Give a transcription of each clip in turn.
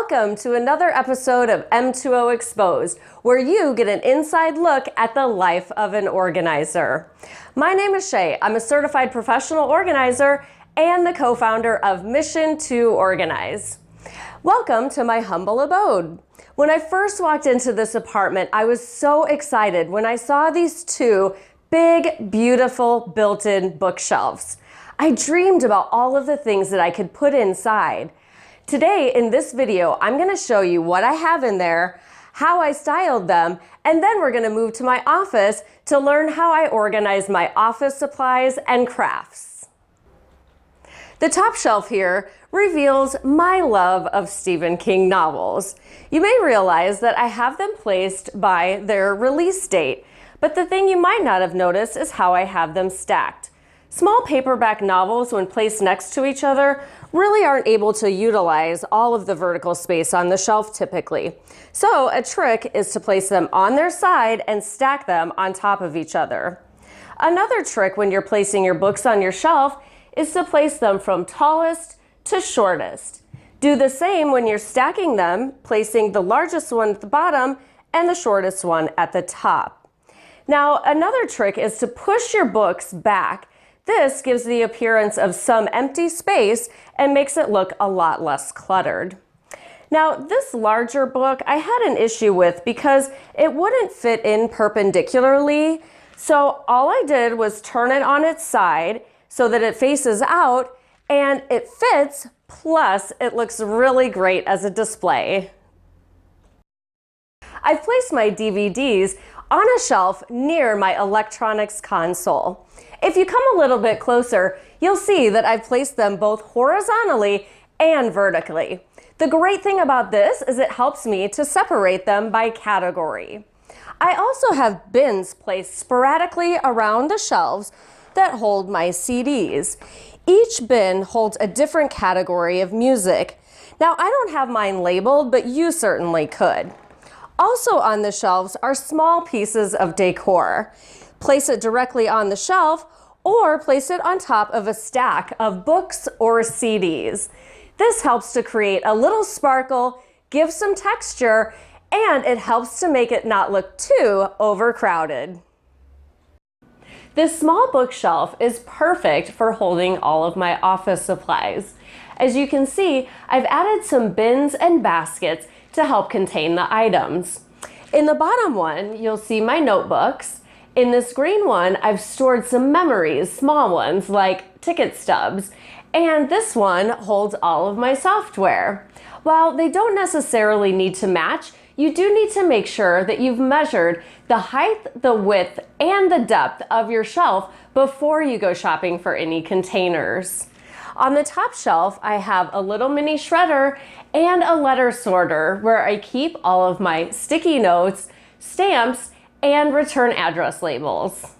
Welcome to another episode of M2O Exposed, where you get an inside look at the life of an organizer. My name is Schae. I'm a certified professional organizer and the co-founder of Mission to Organize. Welcome to my humble abode. When I first walked into this apartment, I was so excited when I saw these two big, beautiful built-in bookshelves. I dreamed about all of the things that I could put inside. Today, in this video, I'm going to show you what I have in there, how I styled them, and then we're going to move to my office to learn how I organize my office supplies and crafts. The top shelf here reveals my love of Stephen King novels. You may realize that I have them placed by their release date, but the thing you might not have noticed is how I have them stacked. Small paperback novels, when placed next to each other, really aren't able to utilize all of the vertical space on the shelf typically. So a trick is to place them on their side and stack them on top of each other. Another trick when you're placing your books on your shelf is to place them from tallest to shortest. Do the same when you're stacking them, placing the largest one at the bottom and the shortest one at the top. Now, another trick is to push your books back. This gives the appearance of some empty space and makes it look a lot less cluttered. Now, this larger book I had an issue with because it wouldn't fit in perpendicularly. So all I did was turn it on its side so that it faces out and it fits, plus it looks really great as a display. I've placed my DVDs on a shelf near my electronics console. If you come a little bit closer, you'll see that I've placed them both horizontally and vertically. The great thing about this is it helps me to separate them by category. I also have bins placed sporadically around the shelves that hold my CDs. Each bin holds a different category of music. Now, I don't have mine labeled, but you certainly could. Also on the shelves are small pieces of decor. Place it directly on the shelf or place it on top of a stack of books or CDs. This helps to create a little sparkle, give some texture, and it helps to make it not look too overcrowded. This small bookshelf is perfect for holding all of my office supplies. As you can see, I've added some bins and baskets to help contain the items. In the bottom one, you'll see my notebooks. In this green one, I've stored some memories, small ones like ticket stubs. And this one holds all of my software. While they don't necessarily need to match, you do need to make sure that you've measured the height, the width, and the depth of your shelf before you go shopping for any containers. On the top shelf, I have a little mini shredder and a letter sorter where I keep all of my sticky notes, stamps, and return address labels.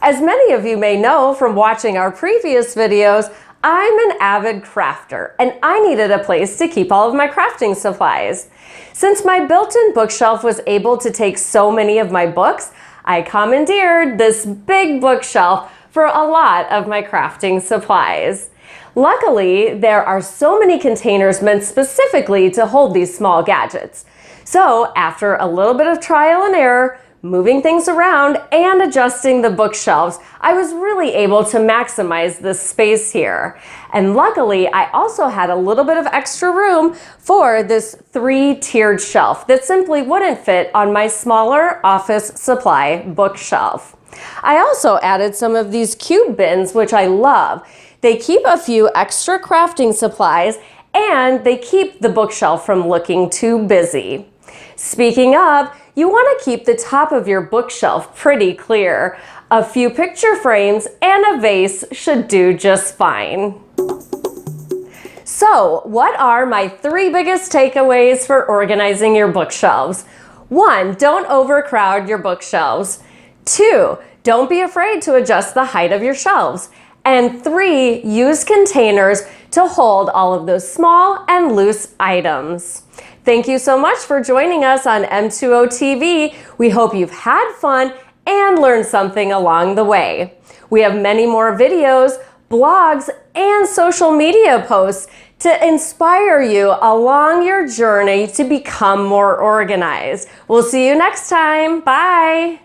As many of you may know from watching our previous videos, I'm an avid crafter and I needed a place to keep all of my crafting supplies. Since my built-in bookshelf was able to take so many of my books, I commandeered this big bookshelf for a lot of my crafting supplies. Luckily, there are so many containers meant specifically to hold these small gadgets. So after a little bit of trial and error, moving things around and adjusting the bookshelves, I was really able to maximize the space here. And luckily, I also had a little bit of extra room for this 3-tiered shelf that simply wouldn't fit on my smaller office supply bookshelf. I also added some of these cube bins, which I love. They keep a few extra crafting supplies and they keep the bookshelf from looking too busy. Speaking of, you want to keep the top of your bookshelf pretty clear. A few picture frames and a vase should do just fine. So, what are my 3 biggest takeaways for organizing your bookshelves? 1, don't overcrowd your bookshelves. 2, don't be afraid to adjust the height of your shelves. And 3, use containers to hold all of those small and loose items. Thank you so much for joining us on M2O TV. We hope you've had fun and learned something along the way. We have many more videos, blogs, and social media posts to inspire you along your journey to become more organized. We'll see you next time. Bye.